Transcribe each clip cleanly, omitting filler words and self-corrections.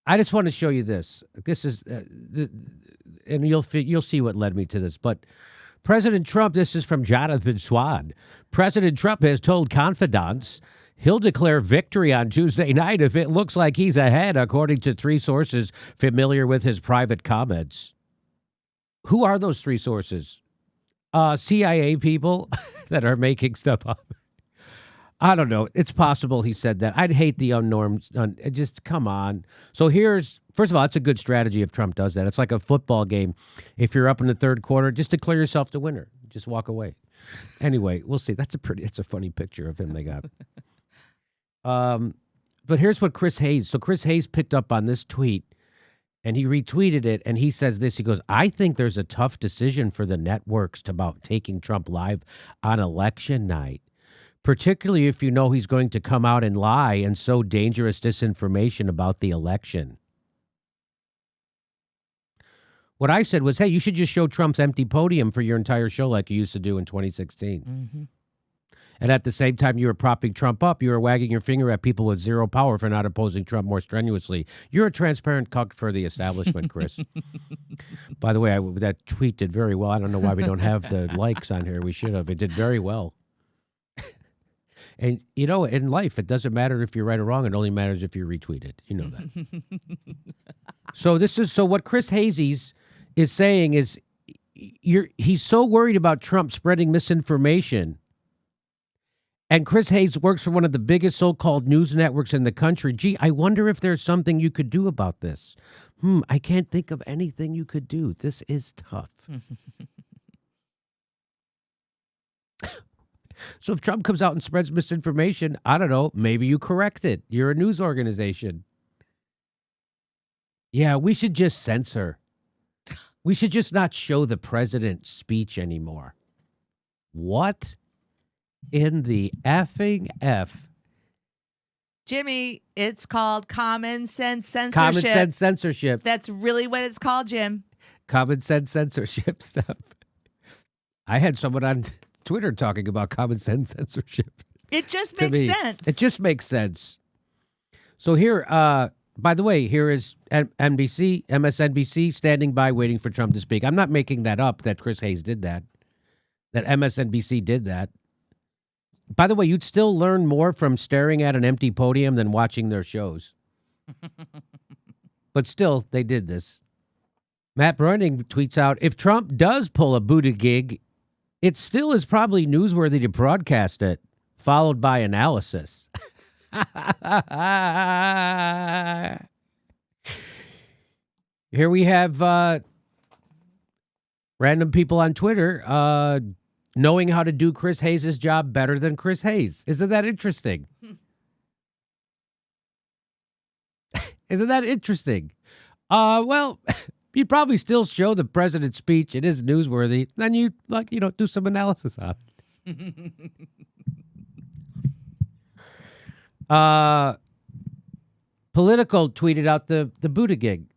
I just want to show you this. This is, and you'll see what led me to this. But President Trump, this is from Jonathan Swan. President Trump has told confidants he'll declare victory on Tuesday night if it looks like he's ahead, according to 3 sources familiar with his private comments. Who are those 3 sources? CIA people that are making stuff up. I don't know. It's possible he said that. I'd hate the unnormed. Just come on. So first of all, it's a good strategy if Trump does that. It's like a football game. If you're up in the 3rd quarter, just declare yourself the winner. Just walk away. Anyway, we'll see. It's a funny picture of him they got. But here's what Chris Hayes. So Chris Hayes picked up on this tweet and he retweeted it. And he says this. He goes, I think there's a tough decision for the networks about taking Trump live on election night, particularly if you know he's going to come out and lie and sow dangerous disinformation about the election. What I said was, hey, you should just show Trump's empty podium for your entire show like you used to do in 2016. Mm-hmm. And at the same time you were propping Trump up, you were wagging your finger at people with zero power for not opposing Trump more strenuously. You're a transparent cuck for the establishment, Chris. By the way, that tweet did very well. I don't know why we don't have the likes on here. We should have. It did very well. And, you know, in life, it doesn't matter if you're right or wrong. It only matters if you retweet it. You know that. So what Chris Hayes is saying is he's so worried about Trump spreading misinformation. And Chris Hayes works for one of the biggest so-called news networks in the country. Gee, I wonder if there's something you could do about this. I can't think of anything you could do. This is tough. So if Trump comes out and spreads misinformation, I don't know, maybe you correct it. You're a news organization. Yeah, we should just censor. We should just not show the president's speech anymore. What in the effing F? Jimmy, it's called common sense censorship. Common sense censorship. That's really what it's called, Jim. Common sense censorship stuff. I had someone on Twitter talking about common sense censorship. It just makes sense. It just makes sense. So here, by the way, here is MSNBC standing by waiting for Trump to speak. I'm not making that up that Chris Hayes did that MSNBC did that. By the way, you'd still learn more from staring at an empty podium than watching their shows. But still, they did this. Matt Breuning tweets out, if Trump does pull a Buttigieg, it still is probably newsworthy to broadcast it, followed by analysis. Here we have random people on Twitter knowing how to do Chris Hayes' job better than Chris Hayes. Isn't that interesting? Isn't that interesting? Well, you'd probably still show the president's speech. It is newsworthy. Then you do some analysis on it. Political tweeted out the Buttigieg.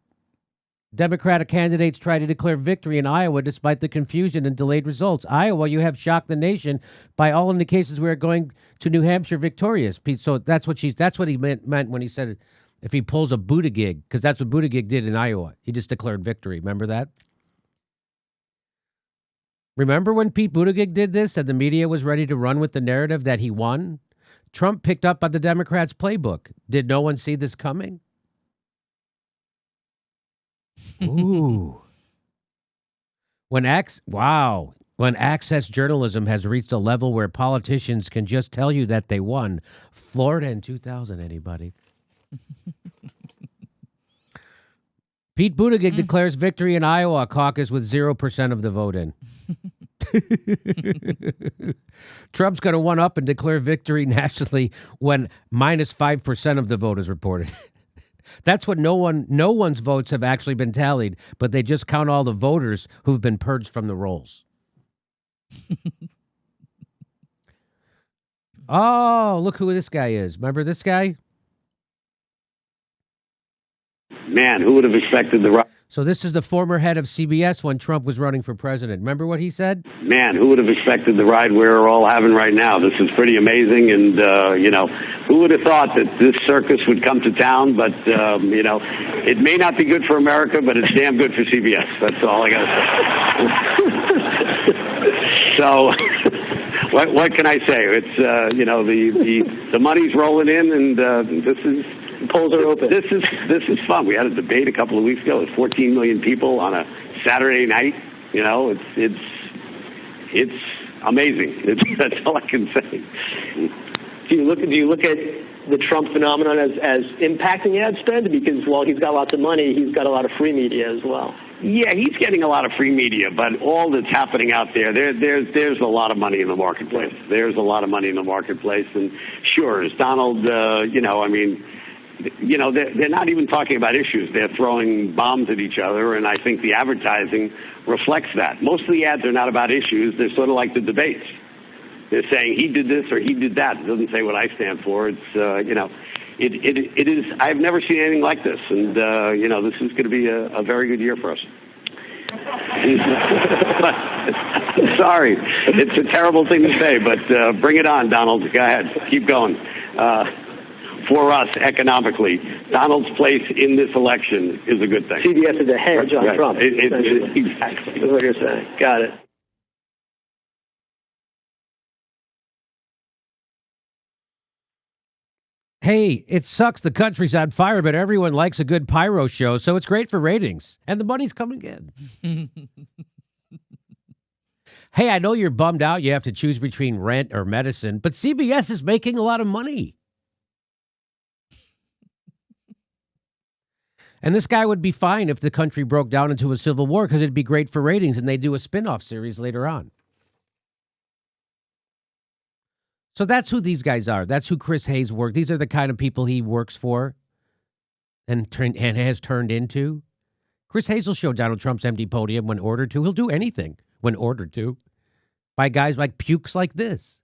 Democratic candidates try to declare victory in Iowa despite the confusion and delayed results. Iowa, you have shocked the nation. By all indications, we are going to New Hampshire victorious. So that's what he meant when he said if he pulls a Buttigieg, because that's what Buttigieg did in Iowa. He just declared victory. Remember that? Remember when Pete Buttigieg did this and the media was ready to run with the narrative that he won? Trump picked up on the Democrats' playbook. Did no one see this coming? Ooh. When access journalism has reached a level where politicians can just tell you that they won. Florida in 2000, anybody? Pete Buttigieg declares victory in Iowa caucus with 0% of the vote in. Trump's going to one up and declare victory nationally when minus 5% of the vote is reported. That's what no one's votes have actually been tallied, but they just count all the voters who've been purged from the rolls. Oh, look who this guy is. Remember this guy? Man, who would have expected the ride? So this is the former head of CBS when Trump was running for president. Remember what he said? Man, who would have expected the ride we're all having right now? This is pretty amazing, and who would have thought that this circus would come to town? But it may not be good for America, but it's damn good for CBS. That's all I got to say. So, what can I say? It's the money's rolling in, and this is. Polls are open. This is fun. We had a debate a couple of weeks ago with 14 million people on a Saturday night. It's amazing. That's all I can say. Do you look at the Trump phenomenon as impacting ad spend? Because while he's got lots of money, he's got a lot of free media as well. Yeah, he's getting a lot of free media, but all that's happening out there's a lot of money in the marketplace. There's a lot of money in the marketplace, and sure, as Donald, they're not even talking about issues. They're throwing bombs at each other, and I think the advertising reflects that. Most of the ads are not about issues. They're sort of like the debates. They're saying he did this or he did that. It doesn't say what I stand for. It's, it is, I've never seen anything like this, and, this is going to be a very good year for us. Sorry, it's a terrible thing to say, but bring it on, Donald. Go ahead. Keep going. For us, economically, Donald's place in this election is a good thing. CBS is ahead of John Trump. Exactly. That's what you're saying. Got it. Hey, it sucks the country's on fire, but everyone likes a good pyro show, so it's great for ratings. And the money's coming in. Hey, I know you're bummed out you have to choose between rent or medicine, but CBS is making a lot of money. And this guy would be fine if the country broke down into a civil war because it'd be great for ratings and they do a spin-off series later on. So that's who these guys are. That's who Chris Hayes worked. These are the kind of people he works for and has turned into. Chris Hayes will show Donald Trump's empty podium when ordered to. He'll do anything when ordered to by guys like pukes like this.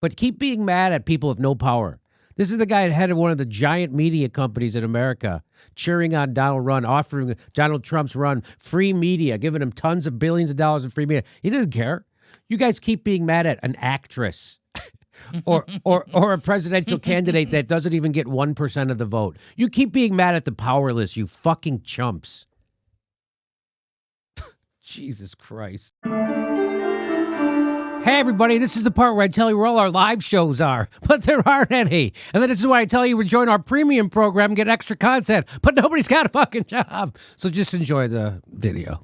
But keep being mad at people with no power. This is the guy head of one of the giant media companies in America, cheering on offering Donald Trump's run free media, giving him tons of billions of dollars in free media. He doesn't care. You guys keep being mad at an actress or a presidential candidate that doesn't even get 1% of the vote. You keep being mad at the powerless, you fucking chumps. Jesus Christ. Hey, everybody, this is the part where I tell you where all our live shows are, but there aren't any. And then this is why I tell you to join our premium program and get extra content, but nobody's got a fucking job. So just enjoy the video.